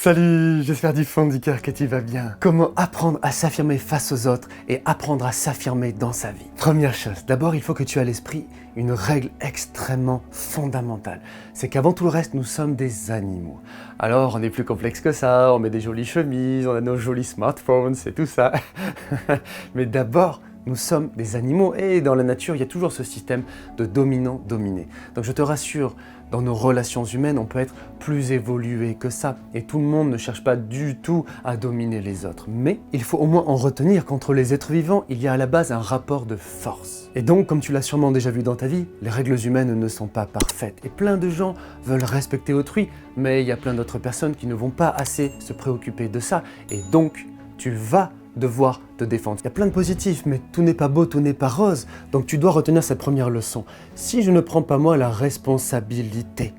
Salut, j'espère du fond du cœur que tu vas bien. Comment apprendre à s'affirmer face aux autres et apprendre à s'affirmer dans sa vie? Première chose, d'abord il faut que tu aies à l'esprit une règle extrêmement fondamentale. C'est qu'avant tout le reste, nous sommes des animaux. Alors on est plus complexe que ça, on met des jolies chemises, on a nos jolis smartphones, c'est tout ça. Mais d'abord, nous sommes des animaux et dans la nature, il y a toujours ce système de dominant-dominé. Donc je te rassure, dans nos relations humaines, on peut être plus évolué que ça. Et tout le monde ne cherche pas du tout à dominer les autres. Mais il faut au moins en retenir qu'entre les êtres vivants, il y a à la base un rapport de force. Et donc, comme tu l'as sûrement déjà vu dans ta vie, les règles humaines ne sont pas parfaites. Et plein de gens veulent respecter autrui, mais il y a plein d'autres personnes qui ne vont pas assez se préoccuper de ça. Et donc, tu vas devoir te défendre. Il y a plein de positifs, mais tout n'est pas beau, tout n'est pas rose. Donc tu dois retenir cette première leçon. Si je ne prends pas moi la responsabilité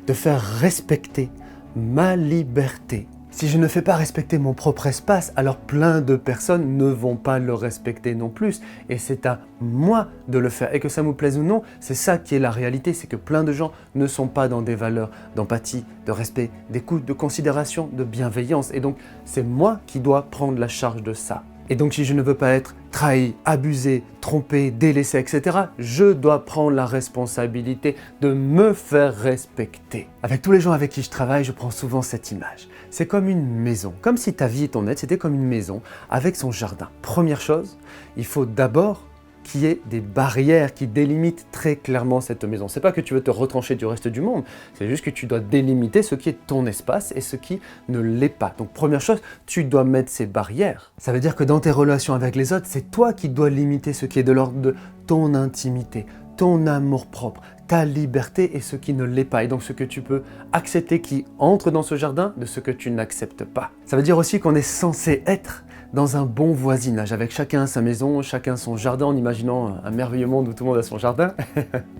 de faire respecter ma liberté, si je ne fais pas respecter mon propre espace, alors plein de personnes ne vont pas le respecter non plus. Et c'est à moi de le faire. Et que ça me plaise ou non, c'est ça qui est la réalité. C'est que plein de gens ne sont pas dans des valeurs d'empathie, de respect, d'écoute, de considération, de bienveillance. Et donc, c'est moi qui dois prendre la charge de ça. Et donc, si je ne veux pas être trahi, abusé, trompé, délaissé, etc., je dois prendre la responsabilité de me faire respecter. Avec tous les gens avec qui je travaille, je prends souvent cette image. C'est comme une maison, comme si ta vie et ton être, c'était comme une maison avec son jardin. Première chose, il faut d'abord qu'il y ait des barrières qui délimitent très clairement cette maison. C'est pas que tu veux te retrancher du reste du monde, c'est juste que tu dois délimiter ce qui est ton espace et ce qui ne l'est pas. Donc première chose, tu dois mettre ces barrières. Ça veut dire que dans tes relations avec les autres, c'est toi qui dois limiter ce qui est de l'ordre de ton intimité, ton amour-propre, ta liberté et ce qui ne l'est pas. Et donc ce que tu peux accepter qui entre dans ce jardin de ce que tu n'acceptes pas. Ça veut dire aussi qu'on est censé être dans un bon voisinage, avec chacun sa maison, chacun son jardin, en imaginant un merveilleux monde où tout le monde a son jardin.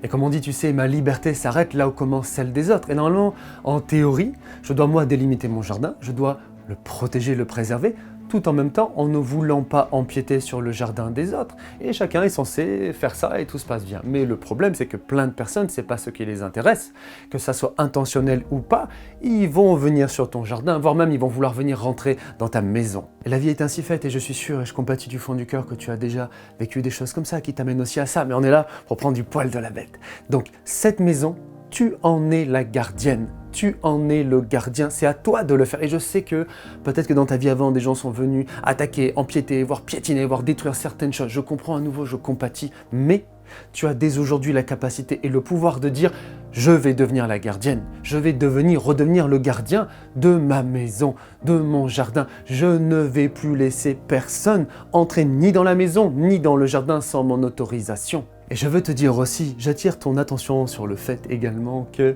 Et comme on dit, tu sais, ma liberté s'arrête là où commence celle des autres. Et normalement, en théorie, je dois moi délimiter mon jardin, je dois le protéger, le préserver, tout en même temps en ne voulant pas empiéter sur le jardin des autres. Et chacun est censé faire ça et tout se passe bien. Mais le problème, c'est que plein de personnes, c'est pas ce qui les intéresse, que ça soit intentionnel ou pas, ils vont venir sur ton jardin, voire même ils vont vouloir venir rentrer dans ta maison. Et la vie est ainsi faite et je suis sûr et je compatis du fond du cœur que tu as déjà vécu des choses comme ça qui t'amènent aussi à ça. Mais on est là pour prendre du poil de la bête. Donc cette maison, tu en es la gardienne. Tu en es le gardien, c'est à toi de le faire. Et je sais que peut-être que dans ta vie avant, des gens sont venus attaquer, empiéter, voire piétiner, voire détruire certaines choses. Je comprends à nouveau, je compatis, mais tu as dès aujourd'hui la capacité et le pouvoir de dire « Je vais devenir la gardienne, je vais redevenir le gardien de ma maison, de mon jardin. Je ne vais plus laisser personne entrer ni dans la maison, ni dans le jardin sans mon autorisation. » Et je veux te dire aussi, j'attire ton attention sur le fait également que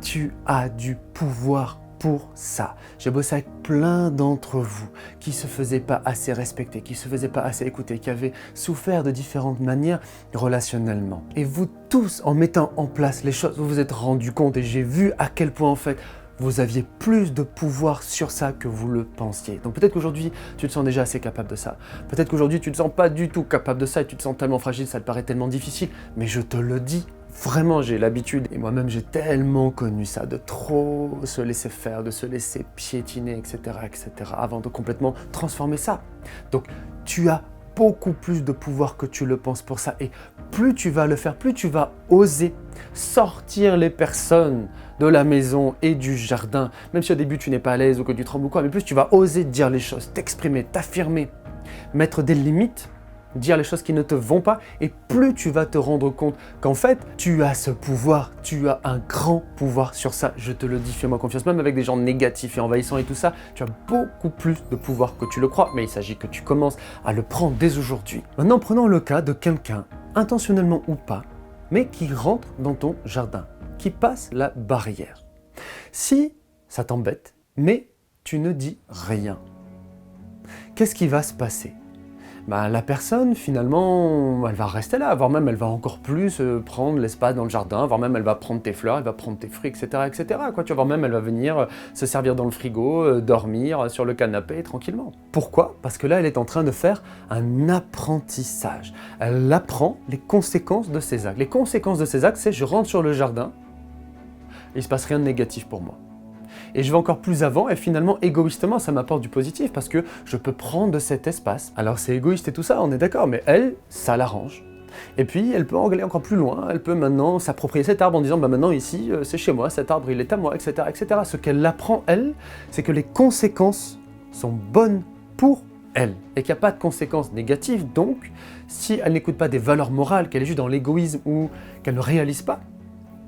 tu as du pouvoir pour ça. J'ai bossé avec plein d'entre vous qui ne se faisaient pas assez respecter, qui ne se faisaient pas assez écouter, qui avaient souffert de différentes manières relationnellement. Et vous tous, en mettant en place les choses, vous vous êtes rendu compte et j'ai vu à quel point en fait vous aviez plus de pouvoir sur ça que vous le pensiez. Donc peut-être qu'aujourd'hui, tu te sens déjà assez capable de ça. Peut-être qu'aujourd'hui, tu ne te sens pas du tout capable de ça et tu te sens tellement fragile, ça te paraît tellement difficile. Mais je te le dis, vraiment, j'ai l'habitude, et moi-même, j'ai tellement connu ça, de trop se laisser faire, de se laisser piétiner, etc., avant de complètement transformer ça. Donc, tu as beaucoup plus de pouvoir que tu le penses pour ça. Et plus tu vas le faire, plus tu vas oser sortir les personnes de la maison et du jardin, même si au début tu n'es pas à l'aise ou que tu trembles ou quoi, mais plus tu vas oser dire les choses, t'exprimer, t'affirmer, mettre des limites, dire les choses qui ne te vont pas, et plus tu vas te rendre compte qu'en fait, tu as ce pouvoir, tu as un grand pouvoir sur ça, je te le dis, fais-moi confiance, même avec des gens négatifs et envahissants et tout ça, tu as beaucoup plus de pouvoir que tu le crois, mais il s'agit que tu commences à le prendre dès aujourd'hui. Maintenant, prenons le cas de quelqu'un, intentionnellement ou pas, mais qui rentre dans ton jardin, qui passe la barrière. Si ça t'embête, mais tu ne dis rien, qu'est-ce qui va se passer ? La personne, finalement, elle va rester là, voire même elle va encore plus prendre l'espace dans le jardin, voire même elle va prendre tes fleurs, elle va prendre tes fruits, etc. Quoi. Tu vois, voire même elle va venir se servir dans le frigo, dormir sur le canapé tranquillement. Pourquoi ? Parce que là, elle est en train de faire un apprentissage. Elle apprend les conséquences de ses actes. Les conséquences de ses actes, c'est je rentre sur le jardin, il ne se passe rien de négatif pour moi. Et je vais encore plus avant, et finalement, égoïstement, ça m'apporte du positif, parce que je peux prendre de cet espace. Alors c'est égoïste et tout ça, on est d'accord, mais elle, ça l'arrange. Et puis, elle peut aller encore plus loin, elle peut maintenant s'approprier cet arbre en disant, bah maintenant ici, c'est chez moi, cet arbre, il est à moi, etc., etc. Ce qu'elle apprend, elle, c'est que les conséquences sont bonnes pour elle, et qu'il n'y a pas de conséquences négatives, donc, si elle n'écoute pas des valeurs morales, qu'elle est juste dans l'égoïsme ou qu'elle ne réalise pas,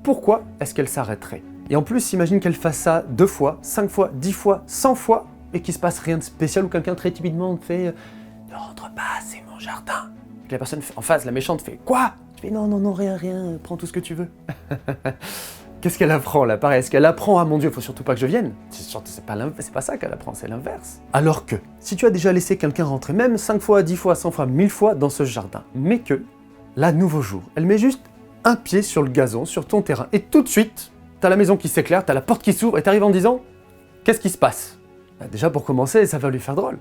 pourquoi est-ce qu'elle s'arrêterait? Et en plus, imagine qu'elle fasse ça 2 fois, 5 fois, 10 fois, 100 fois, et qu'il se passe rien de spécial, ou quelqu'un très timidement fait « Ne rentre pas, c'est mon jardin !» Et que la personne en face, la méchante, fait « Quoi ?» Tu fais « Non, non, non, rien, rien, prends tout ce que tu veux. » Qu'est-ce qu'elle apprend là? Pareil, est-ce qu'elle apprend « Ah mon Dieu, faut surtout pas que je vienne ?» C'est pas ça qu'elle apprend, c'est l'inverse. Alors que, si tu as déjà laissé quelqu'un rentrer, même 5 fois, 10 fois, 100 fois, 1000 fois dans ce jardin, mais que, là, nouveau jour, elle met juste un pied sur le gazon, sur ton terrain, et tout de suite, t'as la maison qui s'éclaire, t'as la porte qui s'ouvre, et t'arrives en disant « Qu'est-ce qui se passe ?» Bah, déjà, pour commencer, ça va lui faire drôle.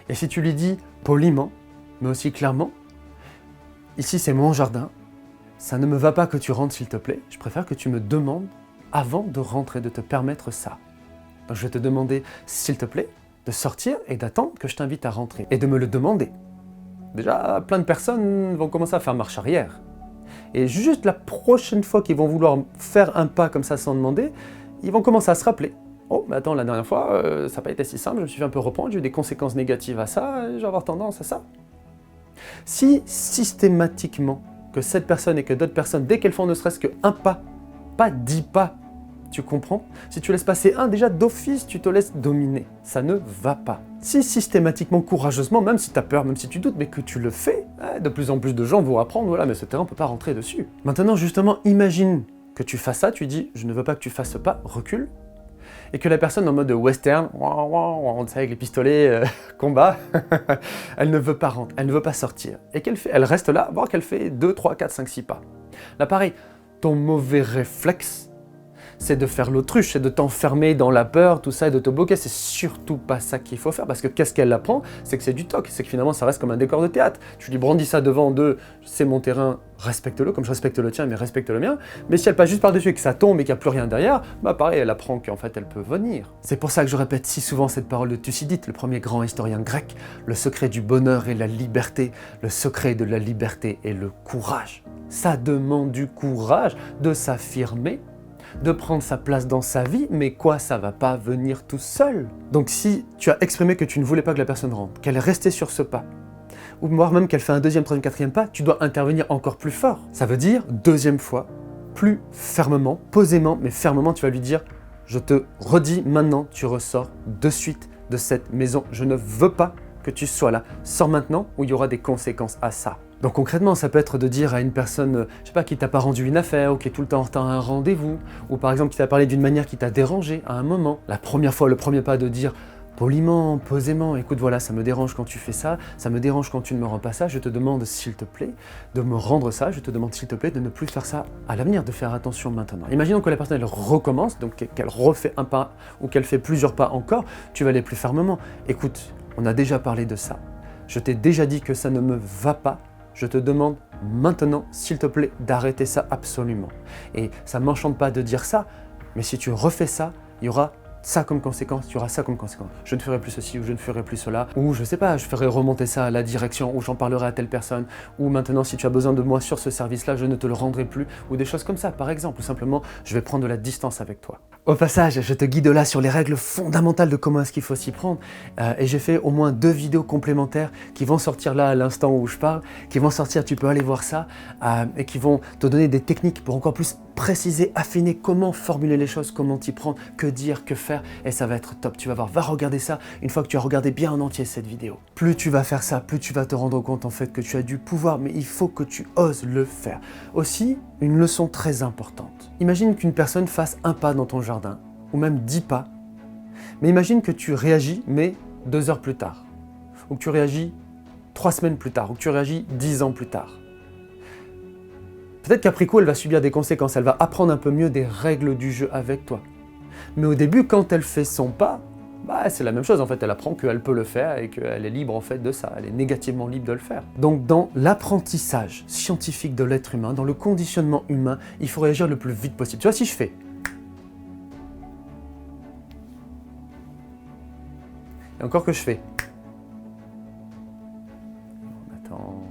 Et si tu lui dis poliment, mais aussi clairement « Ici, c'est mon jardin, ça ne me va pas que tu rentres, s'il te plaît. Je préfère que tu me demandes, avant de rentrer, de te permettre ça. Donc je vais te demander, s'il te plaît, de sortir et d'attendre que je t'invite à rentrer. Et de me le demander. » Déjà, plein de personnes vont commencer à faire marche arrière. Et juste la prochaine fois qu'ils vont vouloir faire un pas comme ça sans demander, ils vont commencer à se rappeler. Oh, mais attends, la dernière fois, ça n'a pas été si simple, je me suis fait un peu reprendre, j'ai eu des conséquences négatives à ça, je vais avoir tendance à ça. Si systématiquement, que cette personne et que d'autres personnes, dès qu'elles font ne serait-ce qu'un pas 10 pas, tu comprends? Si tu laisses passer un, déjà d'office, tu te laisses dominer. Ça ne va pas. Si systématiquement, courageusement, même si tu as peur, même si tu doutes, mais que tu le fais, de plus en plus de gens vont apprendre, voilà, mais ce terrain, on ne peut pas rentrer dessus. Maintenant, justement, imagine que tu fasses ça, tu dis, je ne veux pas que tu fasses ce pas, recule, et que la personne en mode western, on sait avec les pistolets, combat, elle ne veut pas rentrer, elle ne veut pas sortir. Et qu'elle fait, elle reste là, voire qu'elle fait 2, 3, 4, 5, 6 pas. Là pareil, ton mauvais réflexe, c'est de faire l'autruche, c'est de t'enfermer dans la peur, tout ça, et de te bloquer. C'est surtout pas ça qu'il faut faire, parce que qu'est-ce qu'elle apprend? C'est que c'est du toc, c'est que finalement ça reste comme un décor de théâtre. Tu lui brandis ça devant d'eux, c'est mon terrain, respecte-le, comme je respecte le tien, mais respecte le mien. Mais si elle passe juste par-dessus et que ça tombe et qu'il n'y a plus rien derrière, bah pareil, elle apprend qu'en fait elle peut venir. C'est pour ça que je répète si souvent cette parole de Thucydide, le premier grand historien grec. Le secret du bonheur est la liberté, le secret de la liberté est le courage. Ça demande du courage de s'affirmer, de prendre sa place dans sa vie, mais quoi, ça va pas venir tout seul. Donc si tu as exprimé que tu ne voulais pas que la personne rentre, qu'elle est restée sur ce pas, ou voire même qu'elle fait un 2e, 3e, 4e pas, tu dois intervenir encore plus fort. Ça veut dire, 2e fois, plus fermement, posément, mais fermement, tu vas lui dire « Je te redis maintenant, tu ressors de suite de cette maison, je ne veux pas que tu sois là. Sors maintenant ou il y aura des conséquences à ça. » Donc concrètement, ça peut être de dire à une personne, je sais pas, qui t'a pas rendu une affaire, ou qui est tout le temps en retard à un rendez-vous, ou par exemple qui t'a parlé d'une manière qui t'a dérangé à un moment. La première fois, le premier pas de dire poliment, posément, écoute voilà, ça me dérange quand tu fais ça me dérange quand tu ne me rends pas ça, je te demande s'il te plaît de me rendre ça, je te demande s'il te plaît de ne plus faire ça à l'avenir, de faire attention maintenant. Imaginons que la personne elle recommence, donc qu'elle refait un pas, ou qu'elle fait plusieurs pas encore, tu vas aller plus fermement. Écoute, on a déjà parlé de ça, je t'ai déjà dit que ça ne me va pas, je te demande maintenant, s'il te plaît, d'arrêter ça absolument. Et ça ne m'enchante pas de dire ça, mais si tu refais ça, il y aura ça comme conséquence, il y aura ça comme conséquence. Je ne ferai plus ceci ou je ne ferai plus cela, ou je sais pas, je ferai remonter ça à la direction, ou j'en parlerai à telle personne, ou maintenant si tu as besoin de moi sur ce service-là, je ne te le rendrai plus, ou des choses comme ça par exemple, ou simplement je vais prendre de la distance avec toi. Au passage, je te guide là sur les règles fondamentales de comment est-ce qu'il faut s'y prendre, et j'ai fait au moins 2 vidéos complémentaires qui vont sortir là à l'instant où je parle, qui vont sortir, tu peux aller voir ça, et qui vont te donner des techniques pour encore plus préciser, affiner comment formuler les choses, comment t'y prendre, que dire, que faire, et ça va être top, tu vas voir, va regarder ça une fois que tu as regardé bien en entier cette vidéo. Plus tu vas faire ça, plus tu vas te rendre compte en fait que tu as du pouvoir, mais il faut que tu oses le faire. Aussi, une leçon très importante. Imagine qu'une personne fasse un pas dans ton jardin, ou même 10 pas, mais imagine que tu réagis, mais 2 heures plus tard, ou que tu réagis 3 semaines plus tard, ou que tu réagis 10 ans plus tard. Peut-être qu'après coup, elle va subir des conséquences, elle va apprendre un peu mieux des règles du jeu avec toi. Mais au début, quand elle fait son pas, c'est la même chose en fait, elle apprend qu'elle peut le faire et qu'elle est libre en fait de ça, elle est négativement libre de le faire. Donc dans l'apprentissage scientifique de l'être humain, dans le conditionnement humain, il faut réagir le plus vite possible. Tu vois, si je fais, Et encore que je fais. Attends.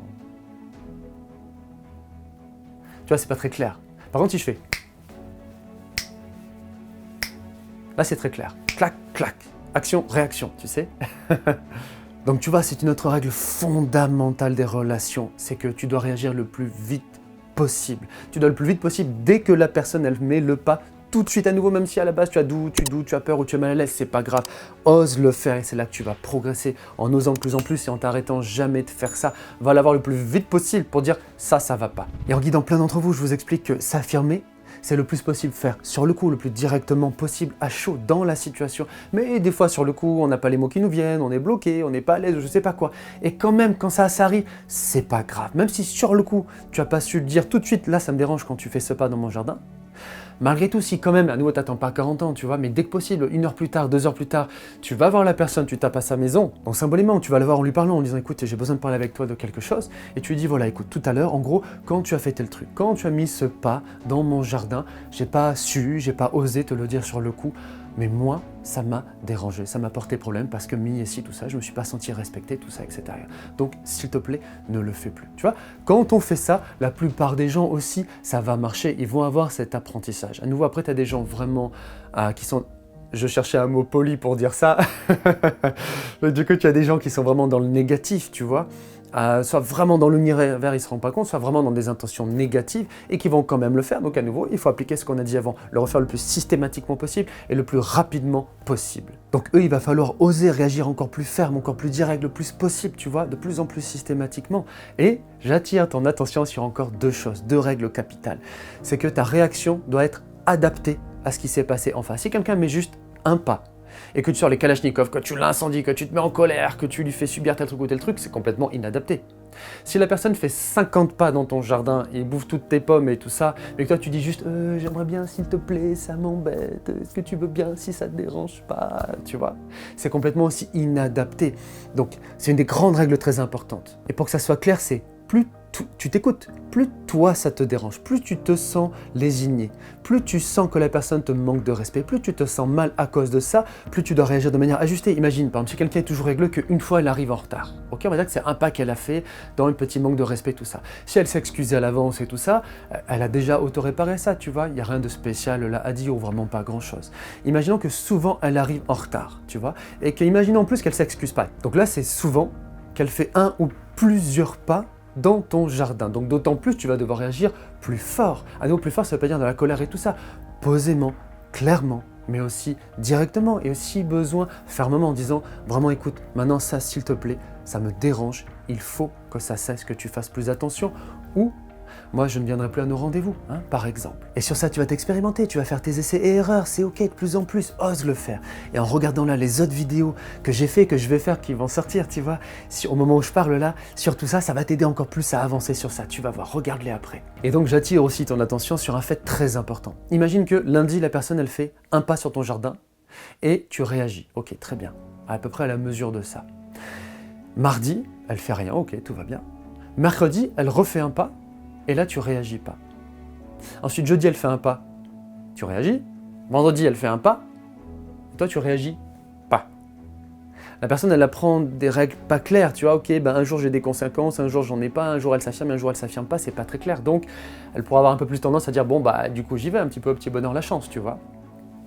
Tu vois, c'est pas très clair. Par contre, si je fais. Là, c'est très clair. Clac, clac. Action, réaction, tu sais. Donc tu vois, c'est une autre règle fondamentale des relations. C'est que tu dois réagir le plus vite possible. Tu dois le plus vite possible dès que la personne, elle met le pas tout de suite à nouveau, même si à la base tu doutes, tu as peur ou tu es mal à l'aise, c'est pas grave. Ose le faire et c'est là que tu vas progresser en osant de plus en plus et en t'arrêtant jamais de faire ça. Va l'avoir le plus vite possible pour dire ça va pas. Et en guidant plein d'entre vous, je vous explique que s'affirmer, c'est le plus possible faire sur le coup, le plus directement possible, à chaud, dans la situation. Mais des fois, sur le coup, on n'a pas les mots qui nous viennent, on est bloqué, on n'est pas à l'aise, je sais pas quoi. Et quand même, quand ça arrive, c'est pas grave. Même si sur le coup, tu n'as pas su le dire tout de suite, là, ça me dérange quand tu fais ce pas dans mon jardin. Malgré tout, si quand même, à nouveau, t'attends pas 40 ans, tu vois, mais dès que possible, 1 heure plus tard, 2 heures plus tard, tu vas voir la personne, tu tapes à sa maison. Donc symboliquement, tu vas la voir en lui parlant, en lui disant, écoute, j'ai besoin de parler avec toi de quelque chose. Et tu lui dis, voilà, écoute, tout à l'heure, en gros, quand tu as fait tel truc, quand tu as mis ce pas dans mon jardin, j'ai pas osé te le dire sur le coup, mais moi, ça m'a dérangé, ça m'a porté problème parce que mis ici, tout ça, je me suis pas senti respecté, tout ça, etc. Donc, s'il te plaît, ne le fais plus. Tu vois, quand on fait ça, la plupart des gens aussi, ça va marcher, ils vont avoir cet apprentissage. À nouveau, après, tu as des gens vraiment qui sont... Je cherchais un mot poli pour dire ça. Du coup, tu as des gens qui sont vraiment dans le négatif, tu vois. Soit vraiment dans l'univers, ils ne se rendent pas compte, soit vraiment dans des intentions négatives et qui vont quand même le faire. Donc à nouveau, il faut appliquer ce qu'on a dit avant, le refaire le plus systématiquement possible et le plus rapidement possible. Donc eux, il va falloir oser réagir encore plus ferme, encore plus direct, le plus possible, tu vois, de plus en plus systématiquement. Et j'attire ton attention sur encore 2 choses, 2 règles capitales. C'est que ta réaction doit être adaptée à ce qui s'est passé en face. Si quelqu'un met juste un pas, et que tu sors les kalachnikovs, que tu l'incendies, que tu te mets en colère, que tu lui fais subir tel truc ou tel truc, c'est complètement inadapté. Si la personne fait 50 pas dans ton jardin et bouffe toutes tes pommes et tout ça, mais que toi tu dis juste j'aimerais bien s'il te plaît, ça m'embête, est-ce que tu veux bien si ça te dérange pas, tu vois, c'est complètement aussi inadapté. Donc c'est une des grandes règles très importantes. Et pour que ça soit clair, c'est plus tu t'écoutes, plus toi ça te dérange, plus tu te sens lésigné, plus tu sens que la personne te manque de respect, plus tu te sens mal à cause de ça, plus tu dois réagir de manière ajustée. Imagine, par exemple, si quelqu'un est toujours régleux qu'une fois elle arrive en retard, ok, on va dire que c'est un pas qu'elle a fait dans un petit manque de respect, tout ça. Si elle s'excusait à l'avance et tout ça, elle a déjà auto-réparé ça, tu vois, il n'y a rien de spécial là à dire ou vraiment pas grand-chose. Imaginons que souvent elle arrive en retard, tu vois, et qu'imaginons en plus qu'elle s'excuse pas. Donc là, c'est souvent qu'elle fait un ou plusieurs pas dans ton jardin. Donc d'autant plus, tu vas devoir réagir plus fort. À nouveau, plus fort, ça ne veut pas dire de la colère et tout ça. Posément, clairement, mais aussi directement et aussi besoin fermement en disant vraiment écoute, maintenant ça s'il te plaît, ça me dérange, il faut que ça cesse, que tu fasses plus attention ou moi je ne viendrai plus à nos rendez-vous, hein, par exemple. Et sur ça tu vas t'expérimenter, tu vas faire tes essais et erreurs, c'est ok, de plus en plus, ose le faire. Et en regardant là les autres vidéos que j'ai fait, que je vais faire, qui vont sortir, tu vois, au moment où je parle là, sur tout ça, ça va t'aider encore plus à avancer sur ça, tu vas voir, regarde-les après. Et donc j'attire aussi ton attention sur un fait très important. Imagine que lundi la personne elle fait un pas sur ton jardin et tu réagis, ok, très bien, à peu près à la mesure de ça. Mardi, elle fait rien, ok, tout va bien. Mercredi, elle refait un pas, et là, tu réagis pas. Ensuite, jeudi, elle fait un pas. Tu réagis. Vendredi, elle fait un pas. Et toi, tu réagis pas. La personne, elle apprend des règles pas claires. Tu vois, ok, ben un jour j'ai des conséquences, un jour j'en ai pas, un jour elle s'affirme, un jour elle s'affirme pas, c'est pas très clair. Donc, elle pourra avoir un peu plus tendance à dire, bon, bah, du coup, j'y vais un petit peu au petit bonheur la chance, tu vois.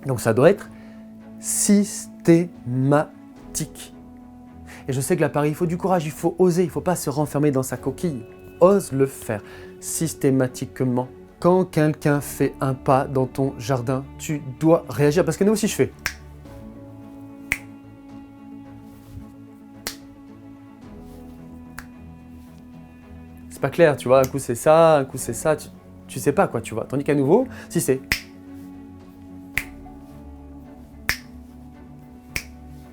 Donc, ça doit être systématique. Et je sais que là, pareil, il faut du courage, il faut oser, il ne faut pas se renfermer dans sa coquille. Ose le faire systématiquement. Quand quelqu'un fait un pas dans ton jardin, tu dois réagir. Parce que nous aussi, je fais. C'est pas clair, tu vois, un coup c'est ça, tu sais pas quoi, tu vois. Tandis qu'à nouveau, si c'est.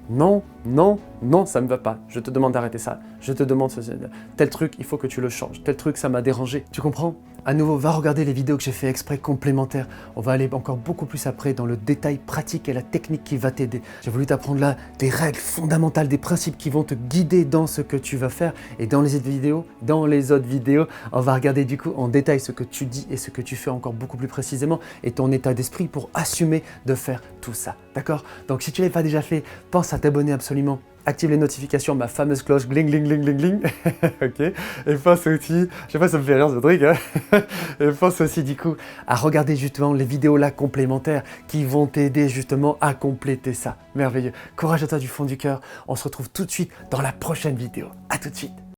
Non, non, non, ça ne me va pas. Je te demande d'arrêter ça. Je te demande tel truc, il faut que tu le changes. Tel truc, ça m'a dérangé. Tu comprends ? À nouveau, va regarder les vidéos que j'ai fait exprès complémentaires. On va aller encore beaucoup plus après dans le détail pratique et la technique qui va t'aider. J'ai voulu t'apprendre là des règles fondamentales, des principes qui vont te guider dans ce que tu vas faire. Et dans les autres vidéos, on va regarder du coup en détail ce que tu dis et ce que tu fais encore beaucoup plus précisément et ton état d'esprit pour assumer de faire tout ça. D'accord ? Donc si tu ne l'as pas déjà fait, pense à t'abonner absolument active les notifications, ma fameuse cloche, gling, gling, gling, gling, gling. Ok. Et pense aussi, je sais pas, ça me fait rire ce truc, hein. Et pense aussi du coup à regarder justement les vidéos là complémentaires qui vont t'aider justement à compléter ça. Merveilleux. Courage à toi du fond du cœur. On se retrouve tout de suite dans la prochaine vidéo. À tout de suite.